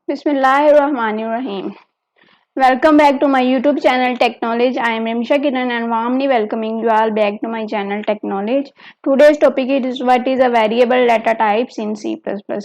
Bismillahirrahmanirrahim. Welcome back to my YouTube channel Tech Knowledge. I am Remisha Kiran and warmly welcoming you all back to my channel Tech Knowledge. Today's topic is what is a variable data types in C++.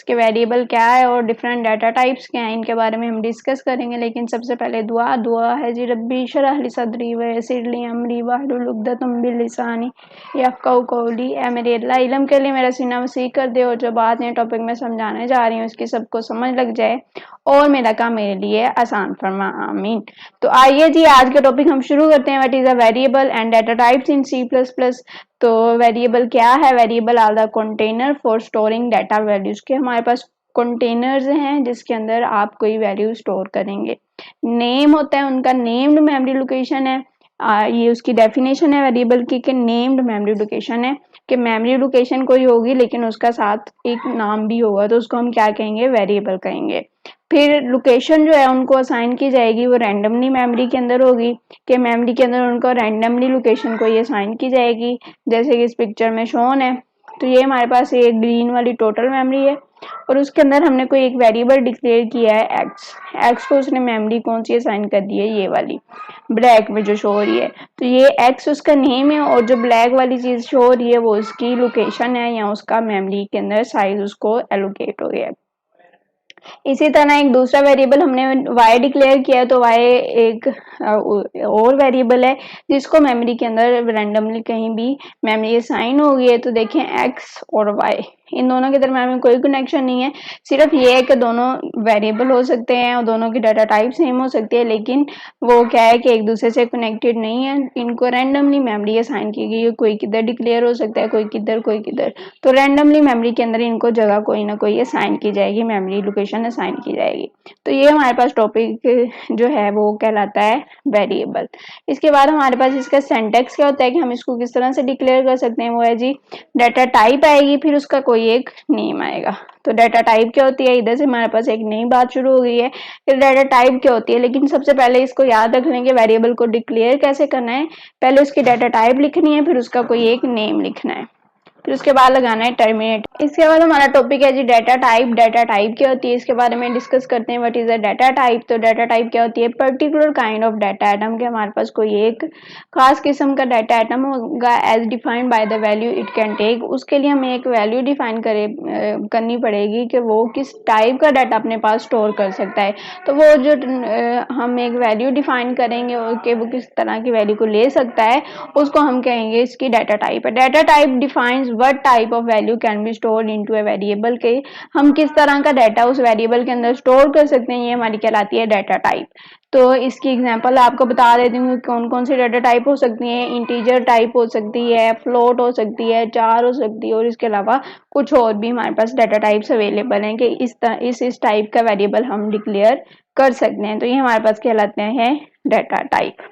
के variable क्या है और different data types क्या हैं इनके बारे में हम डिस्कस करेंगे। लेकिन सबसे पहले दुआ है जी रब्बी शरह ली सदरी व यस्सिर ली अमरी वहलुल उक़दतम मिन लिसानी यफ़क़हू क़ौली। ए मेरे अल्लाह इल्म के लिए मेरा सीना वसी कर दे और जो बात है टॉपिक में समझाने जा रही हूँ उसकी सबको समझ लग जाए और मेरा काम मेरे लिए आसान फरमा आमीन। तो आइए जी आज के टॉपिक हम शुरू करते हैं। What is a variable and data types in C plus plus. तो वेरिएबल क्या है? Variable are the container for storing data values के हमारे पास कंटेनर्स हैं जिसके अंदर आप कोई वैल्यू स्टोर करेंगे। नेम होता है उनका, नेम्ड मेमोरी लोकेशन है। ये उसकी डेफिनेशन है वेरिएबल की कि नेम्ड मेमोरी लोकेशन है कि मेमोरी लोकेशन कोई होगी लेकिन उसका साथ एक नाम भी होगा तो उसको हम क्या कहेंगे? वेरिएबल कहेंगे। फिर लोकेशन जो है उनको असाइन की जाएगी वो रैंडमली मेमोरी के अंदर होगी कि मेमोरी के अंदर उनको रैंडमली लोकेशन को ये असाइन की जाएगी जैसे कि इस पिक्चर में शोन है। तो ये हमारे पास एक ग्रीन वाली टोटल मेमोरी है और उसके अंदर हमने कोई एक वेरिएबल डिक्लेयर किया है एक्स को उसने मेमोरी कौन सी असाइन कर दी है? ये वाली ब्लैक में जो शो हो रही है। तो ये एक्स उसका नेम है और जो ब्लैक वाली चीज शो हो रही है वो उसकी लोकेशन है या उसका मेमोरी के अंदर साइज उसको एलोकेट हो गया है। इसी तरह एक दूसरा वेरिएबल हमने y डिक्लेयर किया है तो y एक और वेरिएबल है जिसको मेमोरी के अंदर रैंडमली कहीं भी मेमोरी असाइन हो गई है। तो देखें x और y इन दोनों के दरम्यान में कोई कनेक्शन नहीं है, सिर्फ ये है कि दोनों वेरिएबल हो सकते हैं और दोनों की डाटा टाइप सेम हो सकती है लेकिन वो क्या है कि एक दूसरे से कनेक्टेड नहीं है। इनको रैंडमली मेमोरी असाइन की गई है, कोई किधर डिक्लेयर हो सकता है कोई किधर कोई किधर। तो रैंडमली मेमोरी के अंदर इनको जगह कोई ना कोई असाइन की जाएगी, मेमोरी लोकेशन असाइन की जाएगी। तो ये हमारे पास टॉपिक जो है वो कहलाता है वेरिएबल। इसके बाद हमारे पास इसका सिंटैक्स क्या होता है कि हम इसको किस तरह से डिक्लेयर कर सकते हैं। वो है जी डाटा टाइप आएगी फिर उसका कोई एक नेम आएगा। तो डाटा टाइप क्या होती है? इधर से हमारे पास एक नई बात शुरू हो गई है कि डाटा टाइप क्या होती है। लेकिन सबसे पहले इसको याद रख लें कि वेरिएबल को डिक्लेयर कैसे करना है। पहले उसकी डाटा टाइप लिखनी है फिर उसका कोई एक नेम लिखना है फिर उसके बाद लगाना है टर्मिनेट। इसके बाद हमारा टॉपिक है जी डाटा टाइप। डाटा टाइप क्या होती है इसके बारे में डिस्कस करते हैं। What is a data type? तो डाटा टाइप क्या होती है? Particular kind of data item के हमारे पास कोई एक खास किस्म का डाटा आइटम होगा as defined by the value it can take. उसके लिए हमें एक वैल्यू डिफाइन करनी पड़ेगी कि वो किस टाइप का डाटा अपने पास स्टोर कर सकता है। तो वो जो हम एक वैल्यू डिफाइन करेंगे कि वो किस तरह की वैल्यू को ले सकता है उसको हम कहेंगे इसकी डाटा टाइप है। Data type defines what type of value can be stored into a variable के हम किस तरह का डाटा उस वेरिएबल के अंदर स्टोर कर सकते हैं, ये हमारी कहलाती है डाटा टाइप। तो इसकी एग्जांपल आपको बता देती हूँ कौन कौन सी डाटा टाइप हो सकती है। इंटीजर टाइप हो सकती है, फ्लोट हो सकती है, चार हो सकती है और इसके अलावा कुछ और भी हमारे पास डाटा टाइप्स अवेलेबल हैं कि इस टाइप का वेरिएबल हम डिक्लेयर कर सकते हैं। तो ये हमारे पास कहलाते हैं डाटा टाइप।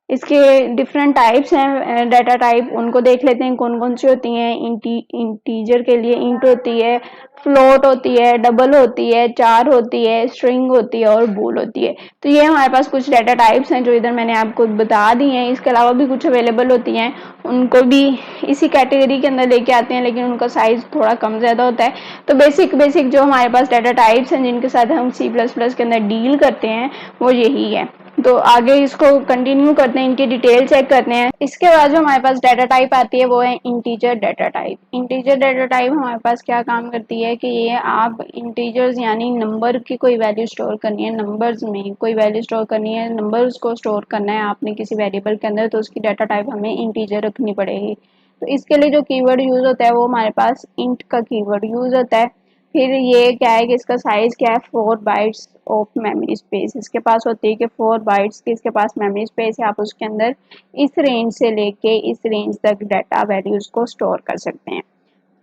इसके डिफरेंट टाइप्स हैं डाटा टाइप, उनको देख लेते हैं कौन कौन सी होती हैं। इंटीजर के लिए इंट होती है, फ्लोट होती है, डबल होती है, चार होती है, स्ट्रिंग होती है और बूल होती है। तो ये हमारे पास कुछ डाटा टाइप्स हैं जो इधर मैंने आपको बता दी हैं। इसके अलावा भी कुछ अवेलेबल होती हैं, उनको भी इसी कैटेगरी के अंदर लेके आते हैं लेकिन उनका साइज थोड़ा कम ज़्यादा होता है। तो बेसिक जो हमारे पास डाटा टाइप्स हैं जिनके साथ हम C++ के अंदर डील करते हैं वो यही है। तो आगे इसको कंटिन्यू करते हैं, इनकी डिटेल चेक करते हैं। इसके बाद जो हमारे पास डाटा टाइप आती है वो है integer data type. Integer data type हमारे पास क्या काम करती है कि ये आप इंटीजर्स यानी नंबर की कोई वैल्यू स्टोर करनी है, नंबर्स में कोई वैल्यू स्टोर करनी है, नंबर्स को स्टोर करना है आपने किसी वेरिएबल के अंदर तो उसकी डाटा टाइप हमें इंटीजर रखनी पड़ेगी। तो इसके लिए जो कीवर्ड यूज होता है वो हमारे पास इंट का कीवर्ड यूज होता है। फिर ये क्या है कि इसका साइज क्या है? 4 बाइट्स ऑफ मेमोरी स्पेस इसके पास होती है कि 4 बाइट्स की इसके पास मेमोरी स्पेस है। आप उसके अंदर इस रेंज से लेके इस रेंज तक डाटा वैल्यूज को स्टोर कर सकते हैं।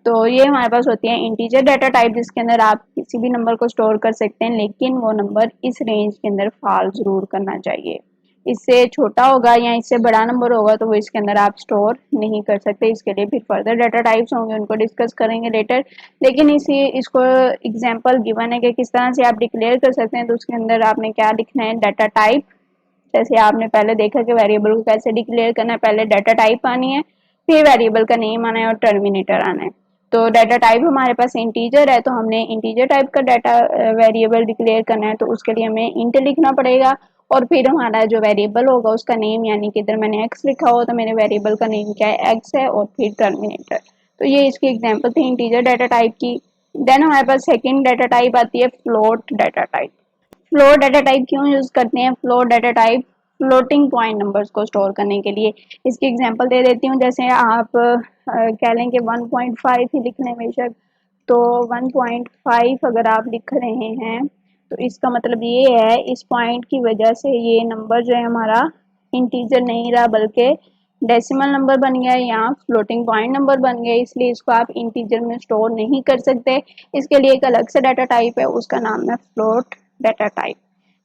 तो ये हमारे पास होती है इंटीजर डाटा टाइप जिसके अंदर आप किसी भी नंबर को स्टोर कर सकते हैं लेकिन वो नंबर इस रेंज के अंदर फॉल जरूर करना चाहिए। इससे छोटा होगा या इससे बड़ा नंबर होगा तो वो इसके अंदर आप स्टोर नहीं कर सकते। इसके लिए फिर फर्दर डाटा टाइप्स होंगे, उनको डिस्कस करेंगे लेटर। लेकिन इसको एग्जांपल गिवन है कि किस तरह से आप डिक्लेयर कर सकते हैं। तो उसके अंदर आपने क्या लिखना है? Data type. जैसे आपने पहले देखा कि वेरिएबल को कैसे डिक्लेयर करना है, पहले डाटा टाइप आनी है फिर वेरिएबल का नेम आना है और टर्मिनेटर आना है। तो डाटा टाइप हमारे पास इंटीजर है, तो हमने इंटीजर टाइप का डाटा वेरिएबल डिक्लेयर करना है, तो उसके लिए हमें इंट लिखना पड़ेगा और फिर हमारा जो वेरिएबल होगा उसका नेम, यानी कि इधर मैंने एक्स लिखा हो तो मेरे वेरिएबल का नेम क्या है, एक्स है, और फिर टर्मिनेटर। तो ये इसकी एग्जांपल थी इंटीजर डाटा टाइप की। देन हमारे पास सेकंड डाटा टाइप आती है float data type. Float data type क्यों यूज करते हैं? Float data type floating point numbers को स्टोर करने के लिए। इसकी एग्जांपल दे देती हूँ, जैसे आप कह लें कि 1.5 ही लिख लें बेशक, तो 1.5 अगर आप लिख रहे हैं तो इसका मतलब ये है इस पॉइंट की वजह से ये नंबर जो है हमारा इंटीजर नहीं रहा बल्कि डेसिमल नंबर बन गया या फ्लोटिंग पॉइंट नंबर बन गया, इसलिए इसको आप इंटीजर में स्टोर नहीं कर सकते। इसके लिए एक अलग से डाटा टाइप है, उसका नाम है फ्लोट डाटा टाइप।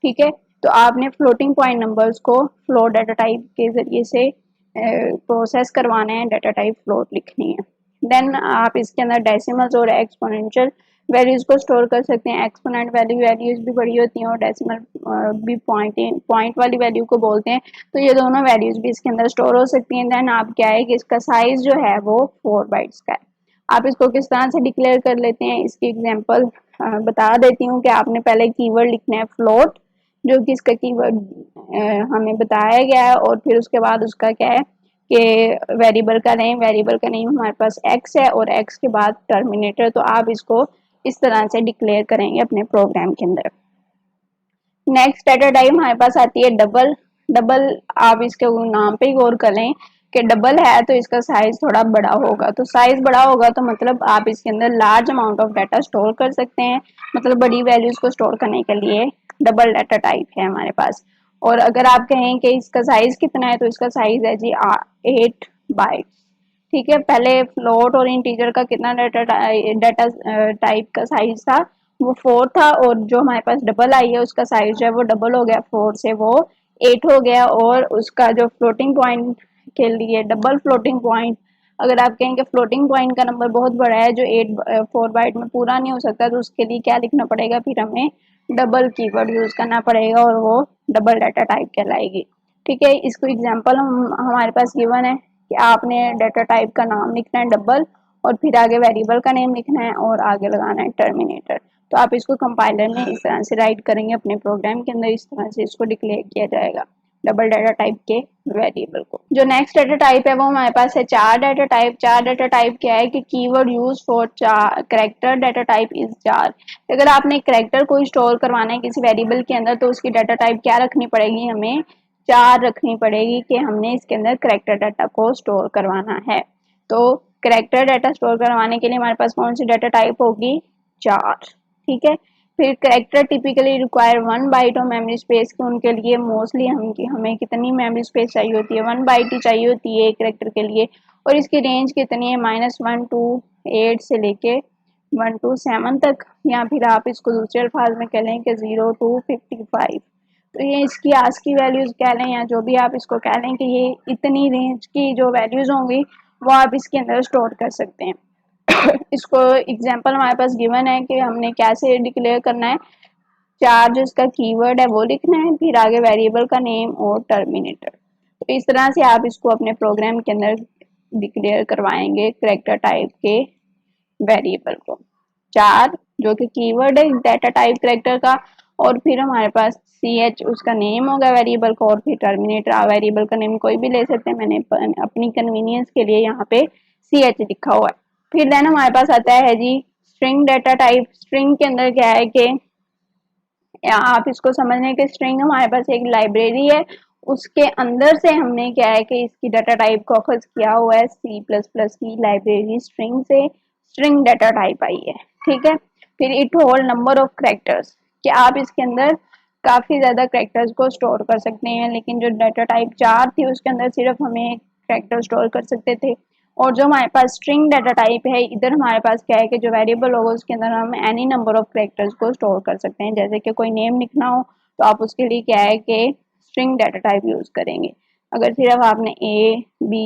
ठीक है, तो आपने फ्लोटिंग पॉइंट नंबर्स को फ्लोट डाटा टाइप के जरिए से प्रोसेस करवाना है, डाटा टाइप फ्लोट लिखनी है। देन आप इसके अंदर डेसिमल्स और एक्सपोनेंशियल वैल्यूज को स्टोर कर सकते हैं। एक्सपोनेंट वैल्यूज भी बड़ी होती हैं और डेसिमल भी पॉइंट वाली वैल्यू को बोलते हैं, तो ये दोनों वैल्यूज भी इसके अंदर स्टोर हो सकती हैं। देन आप क्या है कि इसका साइज जो है वो 4 बाइट्स का है। आप इसको किस तरह से डिक्लेयर कर लेते हैं, इसकी एग्जांपल बता देती हूँ कि आपने पहले कीवर्ड लिखना है फ्लोट, जो कि इसका कीवर्ड हमें बताया गया है, और फिर उसके बाद उसका क्या है कि वेरिएबल का नेम हमारे पास एक्स है और एक्स के बाद टर्मिनेटर। तो आप इसको इस तरह से डिक्लेयर करेंगे अपने प्रोग्राम के अंदर। नेक्स्ट डाटा टाइप हमारे पास आती है डबल। डबल आप इसके नाम पे ही गौर करें कि डबल है तो इसका साइज थोड़ा बड़ा होगा, तो साइज बड़ा होगा तो मतलब आप इसके अंदर large amount of data store कर सकते हैं, मतलब बड़ी वैल्यूज को स्टोर करने के लिए डबल डाटा टाइप है हमारे पास। और अगर आप कहें कि इसका साइज कितना है तो इसका साइज है जी 8 बाइट। ठीक है, पहले फ्लोट और इंटीजर का कितना डाटा टाइप का साइज था, वो 4 था, और जो हमारे पास डबल आई है उसका साइज जो है वो डबल हो गया, 4 से वो 8 हो गया। और उसका जो फ्लोटिंग पॉइंट के लिए डबल फ्लोटिंग पॉइंट, अगर आप कहें कि फ्लोटिंग पॉइंट का नंबर बहुत बड़ा है जो 4 बाइट में पूरा नहीं हो सकता, तो उसके लिए क्या लिखना पड़ेगा, फिर हमें डबल कीवर्ड यूज करना पड़ेगा और वो डबल डाटा टाइप कहलाएगी। ठीक है, इसको एग्जाम्पल हमारे पास गिवन है कि आपने डाटा टाइप का नाम लिखना है डबल, और फिर आगे वेरिएबल का नेम लिखना है और आगे लगाना है टर्मिनेटर। तो आप इसको कंपाइलर में इस तरह से राइट करेंगे अपने प्रोग्राम के अंदर, इस तरह से इसको डिक्लेयर किया जाएगा डबल डाटा टाइप के वेरिएबल को। जो नेक्स्ट डाटा टाइप है वो हमारे पास है चार डाटा टाइप। चार डाटा टाइप क्या है कि keyword use for character data type is चार। अगर आपने करेक्टर को स्टोर करवाना है किसी वेरिएबल के अंदर तो उसकी डाटा टाइप क्या रखनी पड़ेगी, हमें चार रखनी पड़ेगी कि हमने इसके अंदर करेक्टर डाटा को स्टोर करवाना है। तो करेक्टर डाटा स्टोर करवाने के लिए हमारे पास कौन सी डाटा टाइप होगी, चार। ठीक है, फिर character typically require 1 byte of memory space, के उनके लिए मोस्टली हमें कितनी मेमोरी स्पेस चाहिए होती है, 1 बाइट ही चाहिए होती है एक करेक्टर के लिए। और इसकी रेंज कितनी है, -1 to 8 से लेके 1 to 7 तक, या फिर आप इसको दूसरे अल्फाज में कह लें कि 0 to 55। तो ये इसकी आज की वैल्यूज कह लें या जो भी आप इसको कह लें कि ये इतनी रेंज की जो वैल्यूज होंगी वो आप इसके अंदर स्टोर कर सकते हैं। इसको एग्जांपल हमारे पास गिवन है कि हमने कैसे डिक्लेयर करना है, चार जो इसका कीवर्ड है वो लिखना है, फिर आगे वेरिएबल का नेम और टर्मिनेटर। तो इस तरह से आप इसको अपने प्रोग्राम के अंदर डिक्लेयर करवाएंगे करेक्टर टाइप के वेरिएबल को। चार जो कि कीवर्ड है डाटा टाइप करेक्टर का, और फिर हमारे पास ch उसका नेम होगा वेरिएबल का, और फिर टर्मिनेटर। वेरिएबल का नेम कोई भी ले सकते हैं, मैंने अपनी कन्वीनियंस के लिए यहाँ पे ch लिखा हुआ है। फिर देन हमारे पास आता है जी स्ट्रिंग डाटा टाइप। स्ट्रिंग के अंदर क्या है कि आप इसको समझने के स्ट्रिंग हमारे पास एक लाइब्रेरी है, उसके अंदर से हमने क्या है कि इसकी डाटा टाइप को अखज किया हुआ है C++ की लाइब्रेरी स्ट्रिंग से स्ट्रिंग डाटा टाइप आई है। ठीक है, फिर it hold number of characters, कि आप इसके अंदर काफी ज्यादा करेक्टर्स को स्टोर कर सकते हैं, लेकिन जो डाटा टाइप 4 थी उसके अंदर सिर्फ हमें एक करेक्टर स्टोर कर सकते थे। और जो हमारे पास स्ट्रिंग डाटा टाइप है, इधर हमारे पास क्या है कि जो वेरिएबल होगा उसके अंदर हम एनी नंबर ऑफ करेक्टर्स को स्टोर कर सकते हैं। जैसे कि कोई नेम लिखना हो तो आप उसके लिए क्या है कि स्ट्रिंग डाटा टाइप यूज करेंगे। अगर सिर्फ आपने A B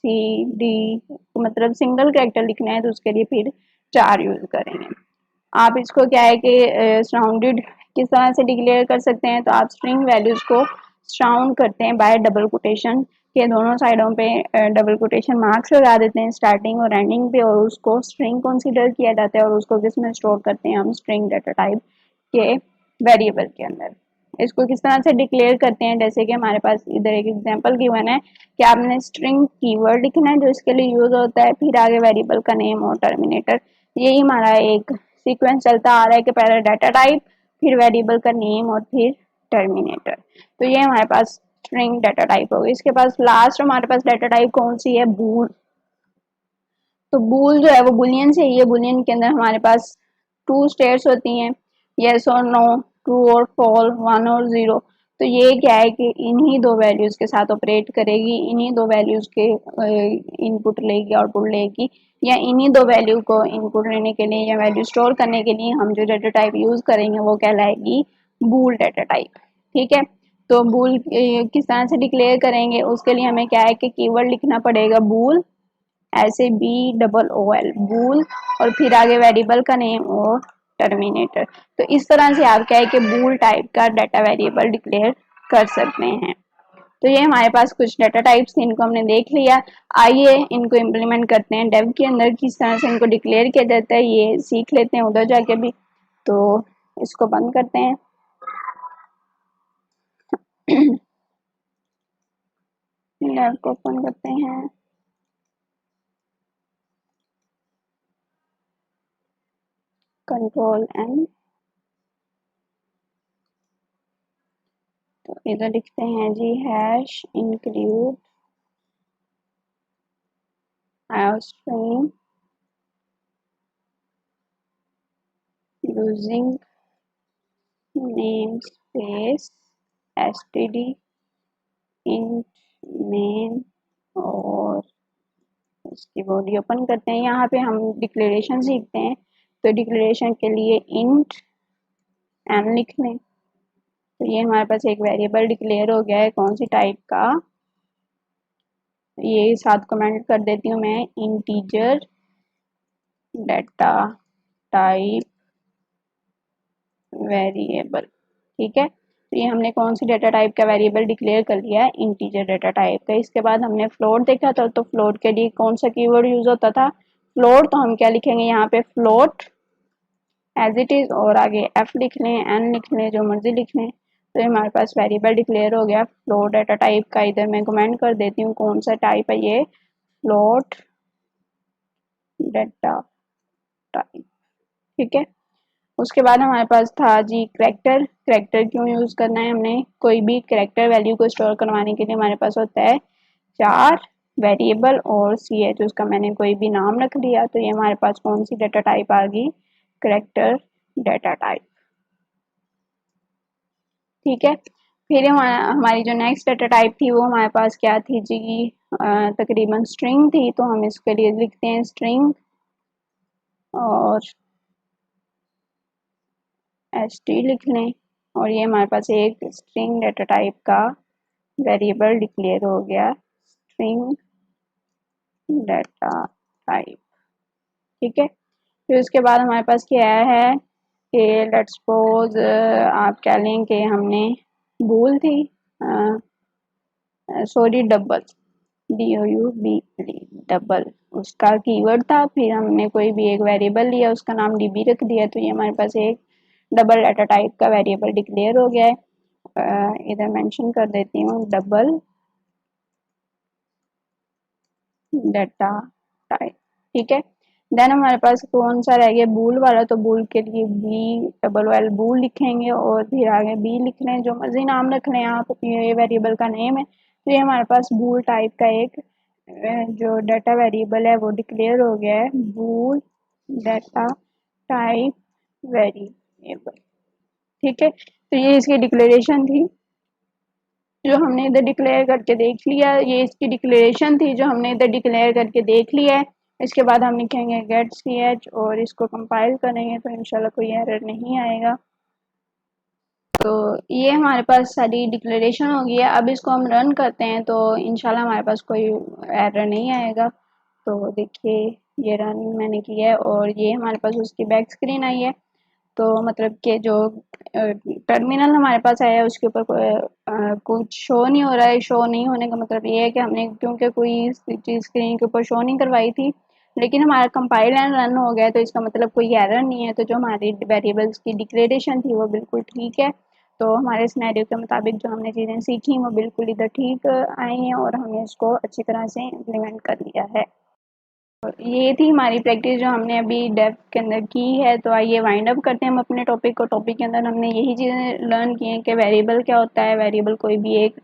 C D मतलब सिंगल करेक्टर लिखना है तो उसके लिए फिर 4 यूज करेंगे। आप इसको क्या है कि सराउंडेड किस तरह से डिक्लेयर कर सकते हैं, तो आप स्ट्रिंग वैल्यूज को साउंड करते हैं बाय डबल कोटेशन, के दोनों साइडों पे डबल कोटेशन मार्क्स लगा देते हैं स्टार्टिंग और एंडिंग पे, और उसको स्ट्रिंग कंसीडर किया जाता है और उसको किस में स्टोर करते हैं हम, स्ट्रिंग डाटा टाइप के वेरिएबल के अंदर। इसको किस तरह से डिक्लेयर करते हैं, जैसे कि हमारे पास इधर एक एग्जांपल गिवन है कि आपने स्ट्रिंग कीवर्ड लिखना है जो इसके लिए यूज होता है, फिर आगे वेरिएबल का नेम और टर्मिनेटर। यही हमारा एक सीक्वेंस चलता आ रहा है कि पहले डाटा टाइप, फिर वेरिएबल का नेम और फिर टर्मिनेटर। तो ये हमारे पास स्ट्रिंग डाटा टाइप होगी। इसके पास लास्ट हमारे पास डाटा टाइप कौन सी है, बूल। तो बूल जो है वो बुलियन से ही है। बुलियन के अंदर हमारे पास टू स्टेट्स होती हैं, यस और नो, ट्रू और फॉल, वन और जीरो। तो ये क्या है कि इन्हीं दो वैल्यूज के साथ ऑपरेट करेगी, इन्हीं दो वैल्यूज के इनपुट लेगी, आउटपुट लेगी, या इन्हीं दो वैल्यू को इनपुट लेने के लिए या वैल्यू स्टोर करने के लिए हम जो डाटा टाइप यूज करेंगे वो कहलाएगी बूल डाटा टाइप। ठीक है, तो बूल किस तरह से डिक्लेयर करेंगे, उसके लिए हमें क्या है कि कीवर्ड लिखना पड़ेगा बूल, ऐसे BOOL बूल, और फिर आगे वेरिएबल का नेम और टर्मिनेटर। तो इस तरह से आप क्या है कि बूल टाइप का डाटा वेरिएबल डिक्लेयर कर सकते हैं। तो ये हमारे पास कुछ डाटा टाइप्स थे, इनको हमने देख लिया। आइए इनको इम्प्लीमेंट करते हैं डेव के अंदर, किस तरह से इनको डिक्लेयर किया जाता है ये सीख लेते हैं उधर जाके भी। तो इसको बंद करते हैं। डेव को ओपन करते हैं। Ctrl+N। तो इधर लिखते हैं जी hash include string using namespace std int main, और इसकी बॉडी ओपन करते हैं। यहाँ पे हम डिक्लेरेशन सीखते हैं, तो डिक्लेरेशन के लिए int n लिख लें। तो ये हमारे पास एक वेरिएबल डिक्लेयर हो गया है, कौन सी टाइप का, ये साथ कमेंट कर देती हूँ मैं, इंटीजर डाटा टाइप वेरिएबल। ठीक है, तो ये हमने कौन सी डाटा टाइप का वेरिएबल डिक्लेयर कर लिया है, इंटीजर डाटा टाइप का। इसके बाद हमने फ्लोट देखा था, तो फ्लोट के लिए कौन सा कीवर्ड यूज होता था, फ्लोट। तो हम क्या लिखेंगे यहाँ पे, फ्लोट एज इट इज, और आगे एफ लिख लें, एन लिख लें, जो मर्जी लिख लें। तो हमारे पास वेरिएबल डिक्लेयर हो गया फ्लोट डाटा टाइप का। इधर मैं कमेंट कर देती हूँ कौन सा टाइप है ये, फ्लोट डाटा टाइप। ठीक है, उसके बाद हमारे पास था जी करेक्टर। करेक्टर क्यों यूज करना है, हमने कोई भी करेक्टर वैल्यू को स्टोर करवाने के लिए हमारे पास होता है चार वेरिएबल और ch, उसका मैंने कोई भी नाम रख लिया। तो ये हमारे पास कौन सी डाटा टाइप आ गई, करेक्टर डाटा टाइप। ठीक है, फिर हमारी जो नेक्स्ट डाटा टाइप थी वो हमारे पास क्या थी जी, तकरीबन स्ट्रिंग थी। तो हम इसके लिए लिखते हैं स्ट्रिंग और st लिख लें, और ये हमारे पास एक स्ट्रिंग डाटा टाइप का वेरिएबल डिक्लेयर हो गया, स्ट्रिंग डाटा टाइप। ठीक है, फिर उसके बाद हमारे पास क्या है कि लेट्स सपोज आप कह लें कि हमने भूल थी, सॉरी डबल, DOUBL डबल उसका कीवर्ड था, फिर हमने कोई भी एक वेरिएबल लिया, उसका नाम DB रख दिया। तो ये हमारे पास एक डबल डाटा टाइप का वेरिएबल डिक्लेयर हो गया है। इधर मेंशन कर देती हूँ डबल डाटा टाइप। ठीक है, देन हमारे पास कौन सा रह गया, बूल वाला। तो बूल के लिए BOOL बूल लिखेंगे, और फिर आगे बी लिख लें, जो मर्जी नाम रख लें आप, ये वेरिएबल का नेम है। तो ये हमारे पास बूल टाइप का एक जो डाटा वेरिएबल है वो डिक्लेयर हो गया है, बूल डाटा टाइप वेरिएबल। ठीक है, तो ये इसकी डिक्लेरेशन थी जो हमने इधर डिक्लेयर करके देख लिया। ये इसकी डिक्लेरेशन थी जो हमने इधर डिक्लेयर करके देख लिया है। इसके बाद हम लिखेंगे गेट ch और इसको कंपाइल करेंगे तो इंशाल्लाह कोई एरर नहीं आएगा। तो ये हमारे पास सारी डिक्लेरेशन हो गई है। अब इसको हम रन करते हैं तो इंशाल्लाह हमारे पास कोई एरर नहीं आएगा। तो देखिए ये रन मैंने किया है और ये हमारे पास उसकी बैक स्क्रीन आई है। तो मतलब कि जो टर्मिनल हमारे पास आया है उसके ऊपर कुछ शो नहीं हो रहा है। शो नहीं होने का मतलब ये है कि हमने क्योंकि कोई चीज़ स्क्रीन के ऊपर शो नहीं करवाई थी, लेकिन हमारा कंपाइल एंड रन हो गया, तो इसका मतलब कोई एरर नहीं है। तो जो हमारी वेरिएबल्स की डिक्लेरेशन थी वो बिल्कुल ठीक है। तो हमारे सिनेरियो के मुताबिक जो हमने चीज़ें सीखी वो बिल्कुल इधर ठीक आई हैं और हमने इसको अच्छी तरह से इम्प्लीमेंट कर लिया है। ये थी हमारी प्रैक्टिस जो हमने अभी डेव के अंदर की है। तो आइए वाइंड अप करते हैं हम अपने टॉपिक को। टॉपिक के अंदर हमने यही चीज़ें लर्न की हैं कि वेरिएबल क्या होता है। वेरिएबल कोई भी एक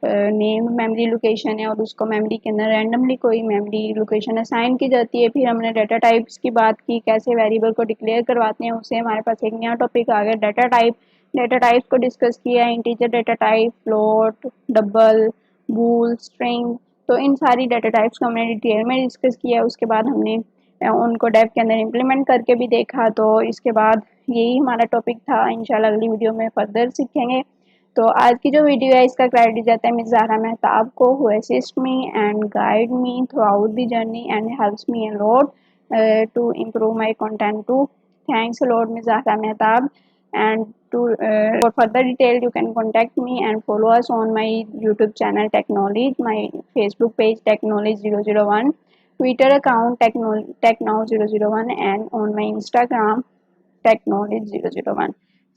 नेम मेमोरी लोकेशन है और उसको मेमोरी के अंदर रैंडमली कोई मेमोरी लोकेशन असाइन की जाती है। फिर हमने डाटा टाइप्स की बात की, कैसे वेरिएबल को डिक्लेयर करवाते हैं। उससे हमारे पास एक नया टॉपिक आ गया डाटा टाइप। डाटा टाइप्स को डिस्कस किया, integer data type, float, double, bool, string. तो इन सारी डाटा टाइप्स को हमने डिटेल में डिस्कस किया। उसके बाद हमने उनको डेव के अंदर इम्प्लीमेंट करके भी देखा। तो इसके बाद यही हमारा टॉपिक था। इंशाल्लाह अगली वीडियो में फर्दर सीखेंगे। तो आज की जो वीडियो है इसका क्रेडिट जाता है मिस ज़हरा मेहताब को, who assist me and guide me throughout the journey and helps me a lot to improve my content too. Thanks a lot, Ms. Zahra Mehtab. And for further detail, you can contact me and follow us on my YouTube channel Technology, my Facebook page Technology001, Twitter account Technow001, and on my Instagram Technology001.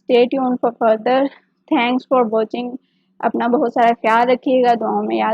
Stay tuned for further. Thanks for watching. अपना बहुत सारा ख्याल रखिएगा, दुआओं में याद